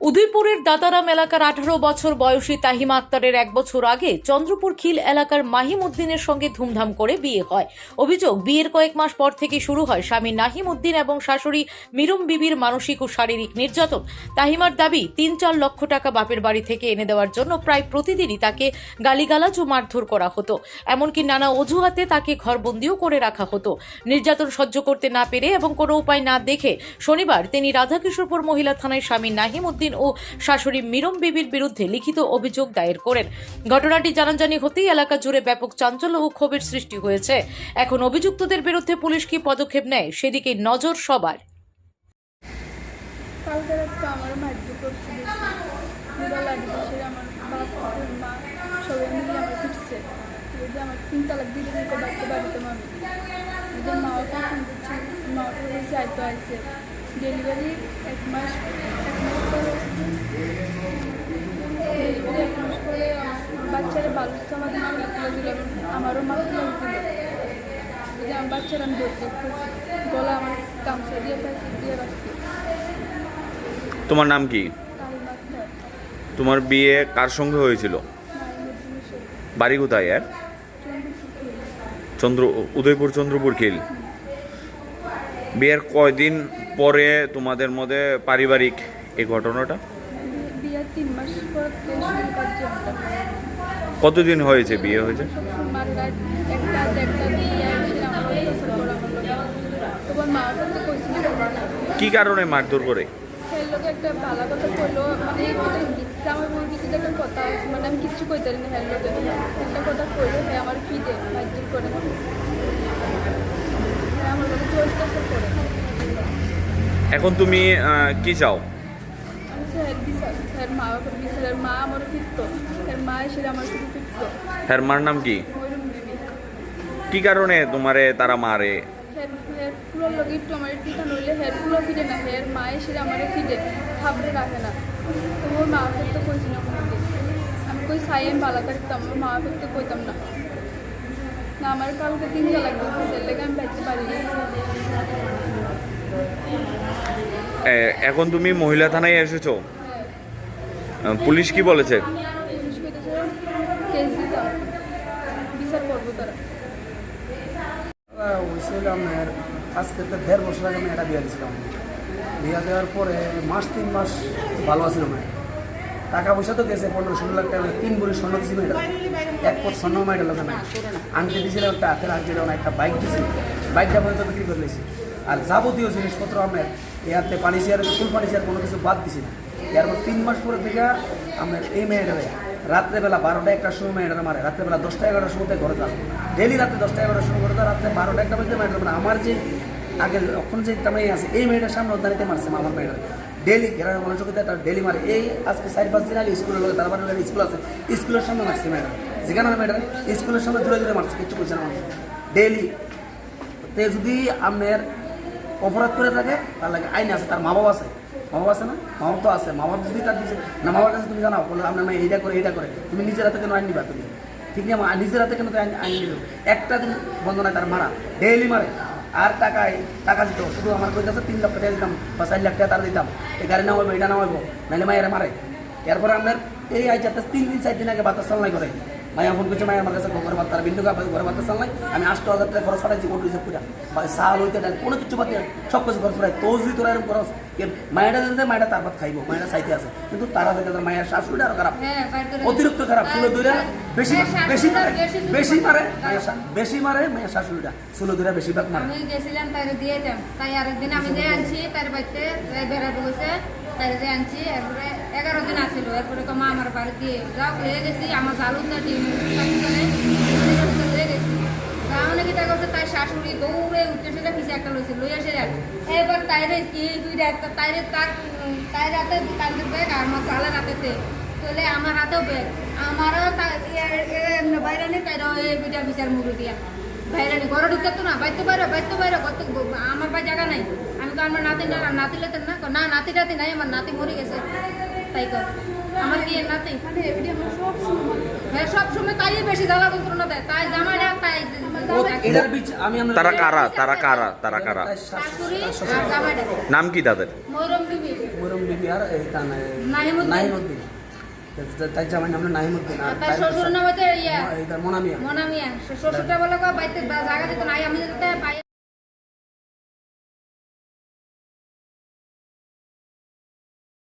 উদয়পুরের দাতারাম এলাকার 18 বছর বয়সী তাহিমা আক্তারের 1 বছর আগে চন্দ্রপুর খিল এলাকার মাহিম উদ্দিনের সঙ্গে ধুমধাম করে বিয়ে হয়। অভিযোগ, বিয়ের কয়েক মাস পর থেকে শুরু হয় স্বামী নাহিম উদ্দিন এবং শাশুড়ি মিরুম বিবির মানসিক ও শারীরিক নির্যাতন। তাহিমার দাবি, 3-4 লক্ষ টাকা বাপের বাড়ি থেকে এনে দেওয়ার জন্য প্রায় প্রতিদিনই তাকে গালিগালাজ ও মারধর করা হতো। এমনকি নানা অজুহাতে তাকে ঘরবন্দিও করে রাখা হতো। নির্যাতন সহ্য করতে না পেরে এবং কোনো উপায় না দেখে শনিবার তিনি রাধাকিশোরপুর মহিলা থানায় স্বামী নাহিম উদ্দিন ও শাশুড়ি মিরম বিবির বিরুদ্ধে লিখিত অভিযোগ দায়ের করেন। ঘটনাটি জানাজানি হতেই এলাকা জুড়ে ব্যাপক চাঞ্চল্য ও ক্ষোভের সৃষ্টি হয়েছে। এখন অভিযুক্তদের বিরুদ্ধে পুলিশ কি পদক্ষেপ নেয় সেদিকে নজর সবার। কালকে রাতে আমার মারধর করছিল, লাঠি দিয়ে আমার বাবা মা সবাই মিলে আমার পিটছে। যদি আমার 3 তালাক দিতে দিতে বাড়িতে আমি ওদের মাও ফোন করছে, মাও বলছে আইতো আসছে। ডেলিভারি এক মাস পরে বাচ্চারা বালুর আমার মাথা তুলে দিল, আমারও মাথা তুলে দিল। যদি আমার বাচ্চারা আমি দৌড় দেখতেছি, গলা আমার গামছা দিয়ে রাখছি। তোমার নাম কি? তোমার বিয়ে কার সঙ্গে হয়েছিল? বাড়ি কোথায়? উদয়পুর চন্দ্রপুর খিল। বিয়ের কয়দিন পরে তোমাদের মধ্যে পারিবারিক এই ঘটনাটা? বিয়ের 3 মাস পর কতদিন হয়েছে বিয়ে হয়েছে? কি কারণে মারধর করে? একটা ভালো কথা বললো, মানে আমার বলতে একটা কথা আছে, মানে আমি কিছু কইতে পারি না। একটা কথা কইলো, হ্যাঁ আমার ফিটে মারধর করে, আমার লোক চলতেছে করে। এখন তুমি কি চাও? আমি স্যার বিচার, স্যার মা বাবার বিচার, মা আমার ফিরতো, স্যার মা এসে আমার শুধু ফিরতো। হ্যার মার নাম কি? ময়ূরম বিবি। কি কারণে তোমারে তারা মারে? হেয়ার ফুলের লোক একটু আমার টিকা নইলে হেয়ার ফুলও ফিরে না, হেয়ার মা এসে আমার ফিরে খাবড়ে রাখে না। তো ওর মা করতে কইছি না কোনোদিন, আমি কই সাই আমি বালা থাকতাম, ওর মা করতে কইতাম না। না আমার কালকে 3 তালাক দিয়েছে, লেগে আমি বাড়তে পারি। এখন তুমি মহিলা থানায় এসেছো, পুলিশ কি বলেছে? পুলিশ কইতেছে কেস দিতাম, বিচার করবো তারা। হয়েছিলাম আজকে তো 1.5 বছর আগে আমি একটা বিয়ে দিয়েছিলাম। বিয়ে দেওয়ার পরে 3 মাস ভালো আছিল মেয়ে। টাকা পয়সা তো গেছে 15-16 লাখ টাকা। 3 ভরি স্বর্ণ দিয়েছি মেয়েটা, 1 পট স্বর্ণ মেয়েটা লোকে মেয়ে আনতে দিয়েছিলাম। একটা হাতের আনতে দেওয়া, একটা বাইক দিয়েছি, বাইকটা পর্যন্ত বিক্রি করে নিয়েছি। আর যাবতীয় জিনিসপত্র আমরা এতে পানি চেয়ার, ফুল পানি চেয়ার কোনো কিছু বাদ দিছি না। এরপর 3 মাস পরে থেকে আমরা এই মেয়েটারে রাত্রেবেলা 12টা-1টার সময় মেয়েটারে মারে, রাত্রেবেলা 10টা-11টার সময় ঘরে যান। ডেলি রাত্রে 10টা-11টার সময় ঘরে যান, রাত্রে 12টা-1টা বাজতে মেয়েটার মানে আমার যে আগে এখন যে একটা মেয়ে আছে এই মেয়েটার সামনে উদ্যানিতে মারছে আমার মেয়েটারে ডেলি গ্রামের মানুষ তার ডেলি মারে। এই আজকে 4-5 দিন আগে স্কুলের লোক তার বাড়ির স্কুল আছে, স্কুলের সামনে মারছে মেয়েটা, যেখানে মেয়েটারে স্কুলের সামনে দূরে দূরে মারছে, কিছু করছে না মানুষ ডেলি। তে যদি আপনার অপরাধ করে থাকে তার লাগে আইন আছে, তার মা বাবা আছে, মা বাবা আছে না, মা বাবা তো আছে। মা বাবা যদি তার দিচ্ছে না, মা বাবার কাছে তুমি জানাও বলে আপনার মেয়ে এইটা করে, তুমি নিজের হাতে কেন আইন নিবা? তুমি ঠিক নেই, নিজের হাতে কেন আইন নিল? একটা দিন বন্ধ নাই, তার মারা ডেইলি মারে। আর টাকা দিত, শুধু আমার কই কাছে 3 লাখ টাকা দিতাম বা 4 লাখ টাকা তার দিতাম, এই গাড়ি নামাইবো, এটা নামাইবো, নাহলে মায়েরা মারে। এরপরে আপনার এই আইচাতে 3-4 দিন আগে বাতাস চালাই করে মায়া ফোন করছে, মায়ের আমার কাছে ঘরে বাদ, তার বিন্দু ঘরে বাতাস চালাই। আমি 8,000 টাকা খরচ পাঠাইছি, কোটি হিসাব করে সাল হইতে ডাল কোনো কিছু পাতি সব কিছু খরচ পাঠাই। তো যদি তোরা এরকম খরচ মায়েরা দিতে, মায়েরা তার বাদ খাইবো, মায়েরা চাইতে আছে। কিন্তু তারা থেকে তার মায়ের শাশুড়িটা আরো খারাপ, অতিরিক্ত খারাপ। ষোলো দূরা বেশি মারে মায়ের শাশুড়িটা, ষোলো দূরা বেশিরভাগ মারে। আমি গেছিলাম তাই দিয়ে দেন, তাই আরেকদিন আমি যে আনছি তার বাড়িতে বেড়াতে বসে তাই যে আনছি। এরপরে 11 দিন আসছিল, এরপরে মা আমার বাড়ি দিয়ে যাও হয়ে গেছি, আমার জালুদা টিম হয়ে গেছি। তাহলে কি করছে, তাই শাশুড়ি দৌড়ে উঠে সেটা পিছিয়ে একটা লইছে, লই আসে যান। এবার তাইরে কি তাইরে তাই রাতে তাদের ব্যাগ আর আমার চালের রাতেতে চলে আমার হাতেও ব্যাগ, আমারও বাইরে নেই, তাইরাও এই দুইটা বিচার মুড়ি দিয়া বাইরে নেই, ঘরে ঢুকতে তো না, বাইতে বাইরে আমার ভাই জায়গা নাই। আমি তো আমার নাতি লেতেন না, নাতি টাতি নাই, আমার নাতি মরে গেছে। তাই করে আমার বিয়ের নাতি মানে এবারে আমার সব সময় হ্যাঁ সব সময় তাই বেশি জ্বালা যন্ত্রণা দেয় তাই জামাইরা তাই এটার বিচ আমি আমরা তারা কারা তারা কারা তারা কারা শাশুড়ি আর জামাইরা নাম কি তাদের? ময়রম বিবি মরম বিবি আর এই তা নাহিমুদ্দিন। নাহিমুদ্দিন তাই জামাই নাম নাহিমুদ্দিন আর তার শ্বশুর নাম হচ্ছে ইয়া এই তার মনামিয়া মনামিয়া শ্বশুরটা বলে বাইতে জায়গা দিত নাই আমি যেতে পাই